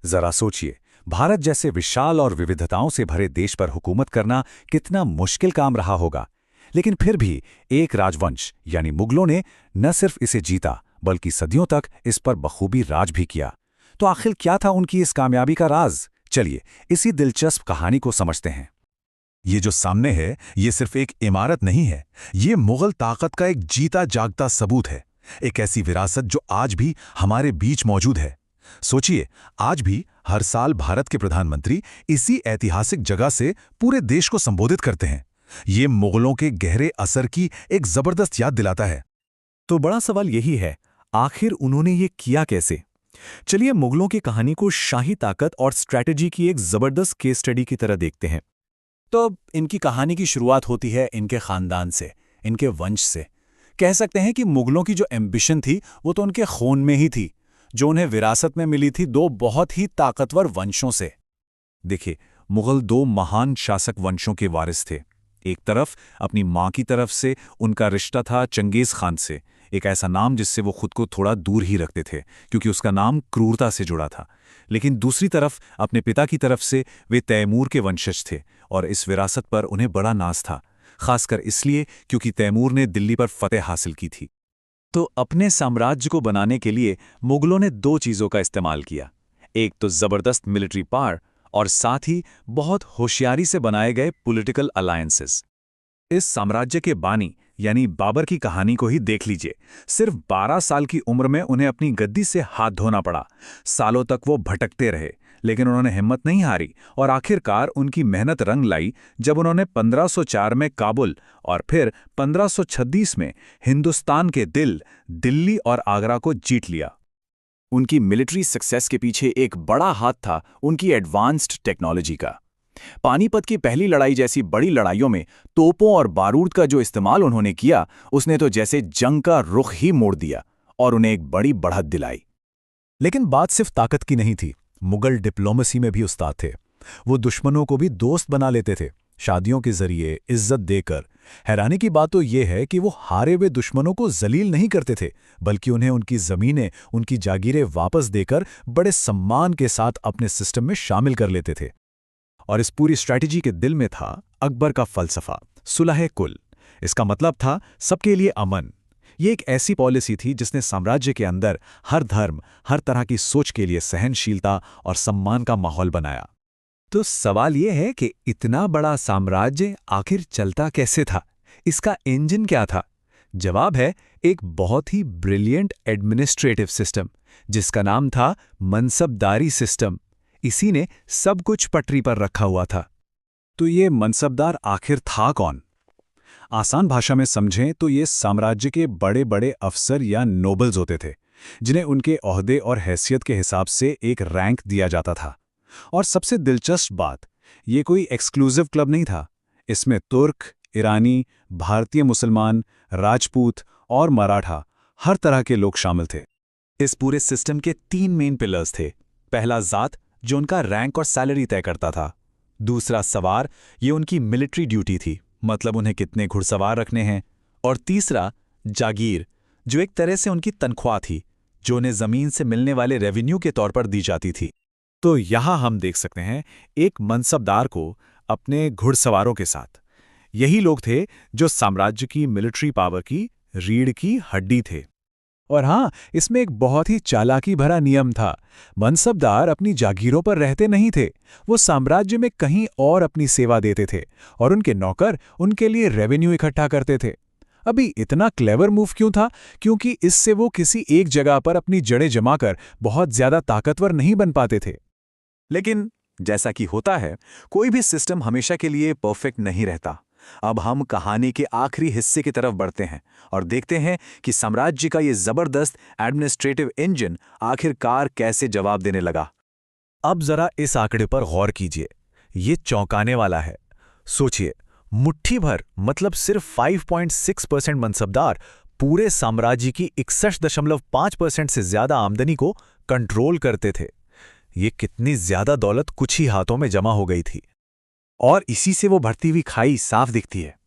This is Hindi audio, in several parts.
जरा सोचिए, भारत जैसे विशाल और विविधताओं से भरे देश पर हुकूमत करना कितना मुश्किल काम रहा होगा। लेकिन फिर भी एक राजवंश यानी मुगलों ने न सिर्फ इसे जीता बल्कि सदियों तक इस पर बखूबी राज भी किया। तो आखिर क्या था उनकी इस कामयाबी का राज? चलिए इसी दिलचस्प कहानी को समझते हैं। ये जो सामने है, ये सिर्फ एक इमारत नहीं है, ये मुगल ताकत का एक जीता जागता सबूत है। एक ऐसी विरासत जो आज भी हमारे बीच मौजूद है। सोचिए, आज भी हर साल भारत के प्रधानमंत्री इसी ऐतिहासिक जगह से पूरे देश को संबोधित करते हैं। ये मुगलों के गहरे असर की एक जबरदस्त याद दिलाता है। तो बड़ा सवाल यही है, आखिर उन्होंने ये किया कैसे? चलिए मुगलों की कहानी को शाही ताकत और स्ट्रैटेजी की एक जबरदस्त केस स्टडी की तरह देखते हैं। तो इनकी कहानी की शुरुआत होती है इनके खानदान से, इनके वंश से। कह सकते हैं कि मुगलों की जो एम्बिशन थी वो तो उनके खून में ही थी, जो उन्हें विरासत में मिली थी दो बहुत ही ताकतवर वंशों से। देखिए, मुगल दो महान शासक वंशों के वारिस थे। एक तरफ अपनी मां की तरफ से उनका रिश्ता था चंगेज खान से, एक ऐसा नाम जिससे वो खुद को थोड़ा दूर ही रखते थे क्योंकि उसका नाम क्रूरता से जुड़ा था। लेकिन दूसरी तरफ अपने पिता की तरफ से वे तैमूर के वंशज थे और इस विरासत पर उन्हें बड़ा नाज था, खासकर इसलिए क्योंकि तैमूर ने दिल्ली पर फतेह हासिल की थी। तो अपने साम्राज्य को बनाने के लिए मुगलों ने दो चीज़ों का इस्तेमाल किया। एक तो ज़बरदस्त मिलिट्री पावर और साथ ही बहुत होशियारी से बनाए गए पॉलिटिकल अलायंसेस। इस साम्राज्य के बानी यानी बाबर की कहानी को ही देख लीजिए। सिर्फ 12 साल की उम्र में उन्हें अपनी गद्दी से हाथ धोना पड़ा। सालों तक वो भटकते रहे, लेकिन उन्होंने हिम्मत नहीं हारी और आखिरकार उनकी मेहनत रंग लाई जब उन्होंने 1504 में काबुल और फिर 1536 में हिंदुस्तान के दिल दिल्ली और आगरा को जीत लिया। उनकी मिलिट्री सक्सेस के पीछे एक बड़ा हाथ था उनकी एडवांस्ड टेक्नोलॉजी का। पानीपत की पहली लड़ाई जैसी बड़ी लड़ाइयों में तोपों और बारूद का जो इस्तेमाल उन्होंने किया, उसने तो जैसे जंग का रुख ही मोड़ दिया और उन्हें एक बड़ी बढ़त दिलाई। लेकिन बात सिर्फ ताकत की नहीं थी, मुगल डिप्लोमेसी में भी उस्ताद थे। वो दुश्मनों को भी दोस्त बना लेते थे, शादियों के जरिए, इज्जत देकर। हैरानी की बात तो यह है कि वो हारे हुए दुश्मनों को जलील नहीं करते थे, बल्कि उन्हें उनकी जमीनें, उनकी जागीरें वापस देकर बड़े सम्मान के साथ अपने सिस्टम में शामिल कर लेते थे। और इस पूरी स्ट्रैटेजी के दिल में था अकबर का फलसफा, सुलह कुल। इसका मतलब था सबके लिए अमन। ये एक ऐसी पॉलिसी थी जिसने साम्राज्य के अंदर हर धर्म, हर तरह की सोच के लिए सहनशीलता और सम्मान का माहौल बनाया। तो सवाल यह है कि इतना बड़ा साम्राज्य आखिर चलता कैसे था? इसका इंजन क्या था? जवाब है एक बहुत ही ब्रिलियंट एडमिनिस्ट्रेटिव सिस्टम, जिसका नाम था मनसबदारी सिस्टम। इसी ने सब कुछ पटरी पर रखा हुआ था। तो ये मनसबदार आखिर था कौन? आसान भाषा में समझें तो ये साम्राज्य के बड़े बड़े अफसर या नोबल्स होते थे, जिन्हें उनके ओहदे और हैसियत के हिसाब से एक रैंक दिया जाता था। और सबसे दिलचस्प बात, ये कोई एक्सक्लूसिव क्लब नहीं था। इसमें तुर्क, ईरानी, भारतीय मुसलमान, राजपूत और मराठा हर तरह के लोग शामिल थे। इस पूरे सिस्टम के 3 मेन पिलर्स थे। पहला जात, जो उनका रैंक और सैलरी तय करता था। दूसरा सवार, ये उनकी मिलिट्री ड्यूटी थी, मतलब उन्हें कितने घुड़सवार रखने हैं। और तीसरा जागीर, जो एक तरह से उनकी तनख्वाह थी, जो उन्हें जमीन से मिलने वाले रेवेन्यू के तौर पर दी जाती थी। तो यहाँ हम देख सकते हैं एक मनसबदार को अपने घुड़सवारों के साथ। यही लोग थे जो साम्राज्य की मिलिट्री पावर की रीढ़ की हड्डी थे। और हाँ, इसमें एक बहुत ही चालाकी भरा नियम था। मनसबदार अपनी जागीरों पर रहते नहीं थे, वो साम्राज्य में कहीं और अपनी सेवा देते थे और उनके नौकर उनके लिए रेवेन्यू इकट्ठा करते थे। अभी इतना क्लेवर मूव क्यों था? क्योंकि इससे वो किसी एक जगह पर अपनी जड़ें जमाकर बहुत ज्यादा ताकतवर नहीं बन पाते थे। लेकिन जैसा कि होता है, कोई भी सिस्टम हमेशा के लिए परफेक्ट नहीं रहता। अब हम कहानी के आखिरी हिस्से की तरफ बढ़ते हैं और देखते हैं कि साम्राज्य का ये जबरदस्त एडमिनिस्ट्रेटिव इंजन आखिरकार कैसे जवाब देने लगा। अब जरा इस आंकड़े पर गौर कीजिए, ये चौंकाने वाला है। सोचिए, मुट्ठी भर मतलब सिर्फ 5.6% मनसबदार पूरे साम्राज्य की 61.5% से ज्यादा आमदनी को कंट्रोल करते थे। ये कितनी ज्यादा दौलत कुछ ही हाथों में जमा हो गई थी। और इसी से वो बढ़ती हुई खाई साफ दिखती है।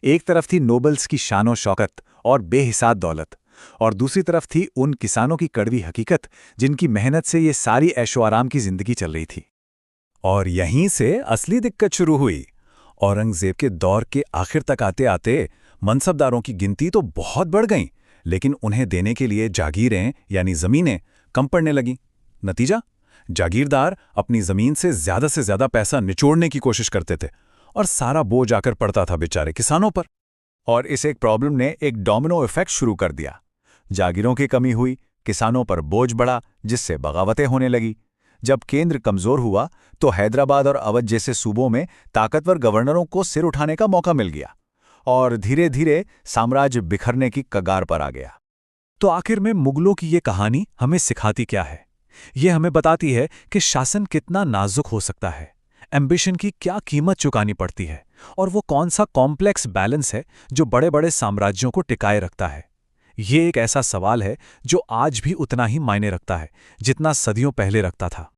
एक तरफ थी नोबल्स की शानो शौकत और बेहिसाब दौलत, और दूसरी तरफ थी उन किसानों की कड़वी हकीकत जिनकी मेहनत से ये सारी ऐशो आराम की जिंदगी चल रही थी। और यहीं से असली दिक्कत शुरू हुई। औरंगजेब के दौर के आखिर तक आते आते मनसबदारों की गिनती तो बहुत बढ़ गई, लेकिन उन्हें देने के लिए जागीरें यानी जमीनें कम पड़ने लगीं। नतीजा, जागीरदार अपनी जमीन से ज्यादा पैसा निचोड़ने की कोशिश करते थे और सारा बोझ आकर पड़ता था बेचारे किसानों पर। और इस एक प्रॉब्लम ने एक डोमिनो इफेक्ट शुरू कर दिया। जागीरों की कमी हुई, किसानों पर बोझ बढ़ा, जिससे बगावतें होने लगी। जब केंद्र कमजोर हुआ तो हैदराबाद और अवध जैसे सूबों में ताकतवर गवर्नरों को सिर उठाने का मौका मिल गया और धीरे धीरे साम्राज्य बिखरने की कगार पर आ गया। तो आखिर में मुगलों की ये कहानी हमें सिखाती क्या है? ये हमें बताती है कि शासन कितना नाजुक हो सकता है, एम्बिशन की क्या कीमत चुकानी पड़ती है, और वो कौन सा कॉम्प्लेक्स बैलेंस है जो बड़े बड़े साम्राज्यों को टिकाए रखता है। ये एक ऐसा सवाल है जो आज भी उतना ही मायने रखता है जितना सदियों पहले रखता था।